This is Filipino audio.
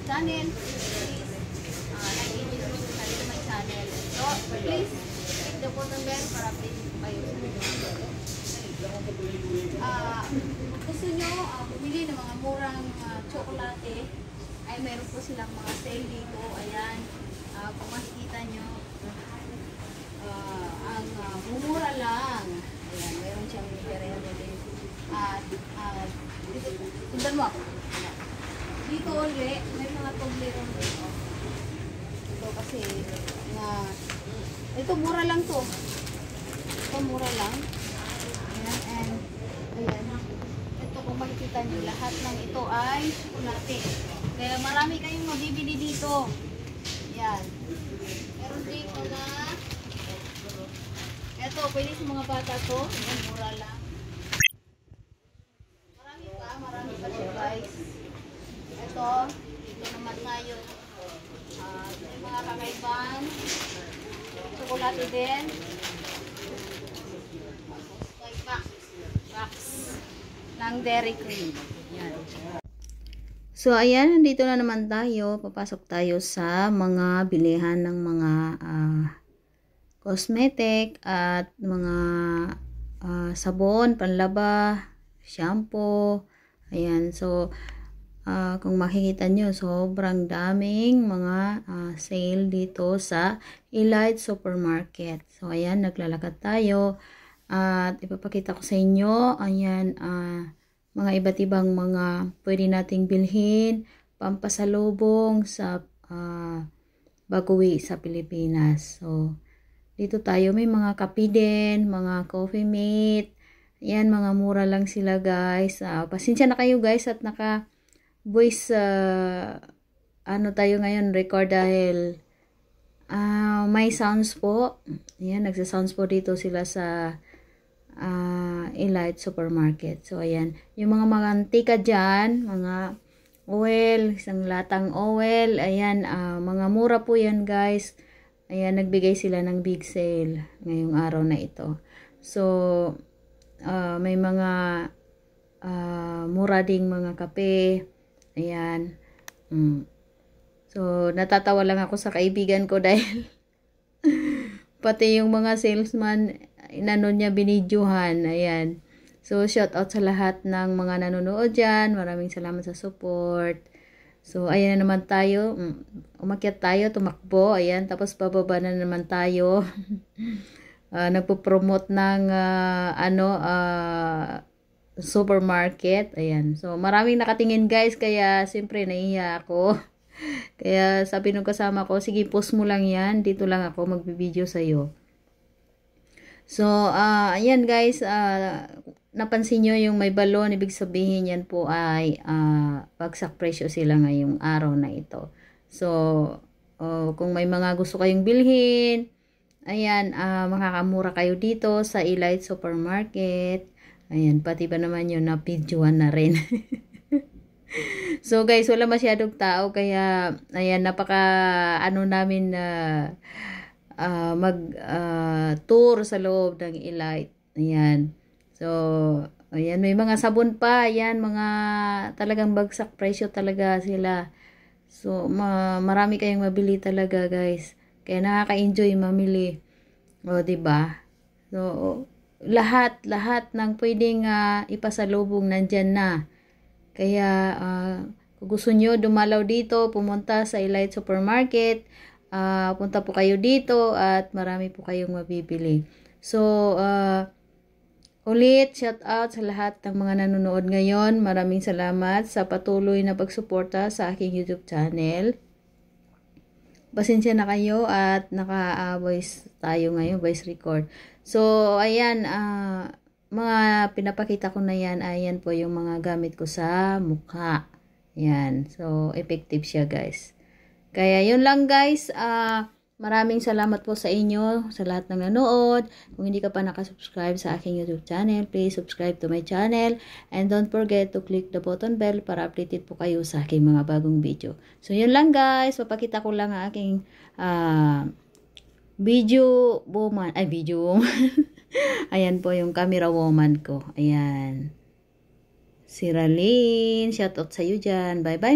channel, please like and subscribe to my channel. So, please click the button bell para update po kayo sa gusto nyo bumili ng mga murang tsokolate, ay meron po silang mga sale dito. Ayan, kung makikita nyo, ang mumura lang. Ayan, meron siyang merenda din. Dito, sundan mo ako. Dito ulit, may mga toblerong dito. Ito kasi, ito mura lang to. Ito mura lang. Ayan, and, ayan. Ito kung makikita nyo, lahat ng ito ay tsokolate. Kaya marami kayong mabibili dito. Ayan. Meron dito na, ito, pwede sa mga bata to. Ayan, mura lang. Marami pa siya guys. Ito, dito naman tayo. May mga kakaiban. Tsokolate din. Box ng Dairy Cream. Yan. So, ayan, nandito na naman tayo. Papasok tayo sa mga bilihan ng mga cosmetic at mga sabon, panlaba, shampoo. Ayan, so, kung makikita nyo, sobrang daming mga sale dito sa Elite Supermarket. So, ayan, naglalakad tayo. At ipapakita ko sa inyo, ayan, mga iba't ibang mga pwede nating bilhin, pampasalubong sa pag-uwi sa Pilipinas. So, dito tayo, may mga kape din, mga coffee mate. Ayan, mga mura lang sila guys. Pasensya na kayo guys at naka-voice, ano tayo ngayon, record dahil may sounds po. Ayan, nagsa-sounds po dito sila sa Elite Supermarket. So, ayan. Yung mga mantika dyan, mga oil, isang latang oil. Ayan, mga mura po yan guys. Ayan, nagbigay sila ng big sale ngayong araw na ito. So, may mga mura ding mga kape. Ayan. So, natatawa lang ako sa kaibigan ko dahil pati yung mga salesman, inano niya, binidyohan. Ayan. So, shout out sa lahat ng mga nanonood dyan. Maraming salamat sa support. So, ayan na naman tayo. Umakyat tayo, tumakbo. Ayan, tapos bababa na naman tayo. Nagpo-promote ng supermarket. Ayan. So, maraming nakatingin guys. Kaya, siyempre, nahiya ako. Kaya sabi nung kasama ko, sige, post mo lang yan. Dito lang ako magbibideo sa'yo. So, ayan guys, napansin nyo yung may balon, ibig sabihin yan po ay bagsak presyo sila ngayong araw na ito. So, kung may mga gusto kayong bilhin, ayan, makakamura kayo dito sa Elite Supermarket. Ayan, pati ba naman yun, na-videoan na rin. So guys, wala masyadong tao kaya ayan, napaka namin mag tour sa loob ng Elite. Ayan. So, ayan, may mga sabon pa, ayan, mga talagang bagsak presyo talaga sila. So, marami kayong mabili talaga, guys. Kaya nakaka-enjoy mamili. O, 'di ba? So, lahat ng pwedeng ipasalubong nandiyan na. Kaya, kung gusto nyo dumalaw dito, pumunta sa Elite Supermarket, punta po kayo dito at marami po kayong mabibili. So, ulit, shout out sa lahat ng mga nanonood ngayon. Maraming salamat sa patuloy na pagsuporta sa aking YouTube channel. Pasensya na kayo at naka-voice tayo ngayon, voice record. So, ayan, mga pinapakita ko na yan, ayan po yung mga gamit ko sa mukha. Ayan. So, effective siya guys. Kaya yun lang guys. Maraming salamat po sa inyo, sa lahat ng nanood. Kung hindi ka pa nakasubscribe sa aking YouTube channel, please subscribe to my channel. And don't forget to click the button bell para updated po kayo sa aking mga bagong video. So, yun lang guys. Papakita ko lang ang aking video woman. Ay, video woman. Ayan po yung camera woman ko. Ayan. Si Raline. Shout out sa iyo dyan. Bye bye.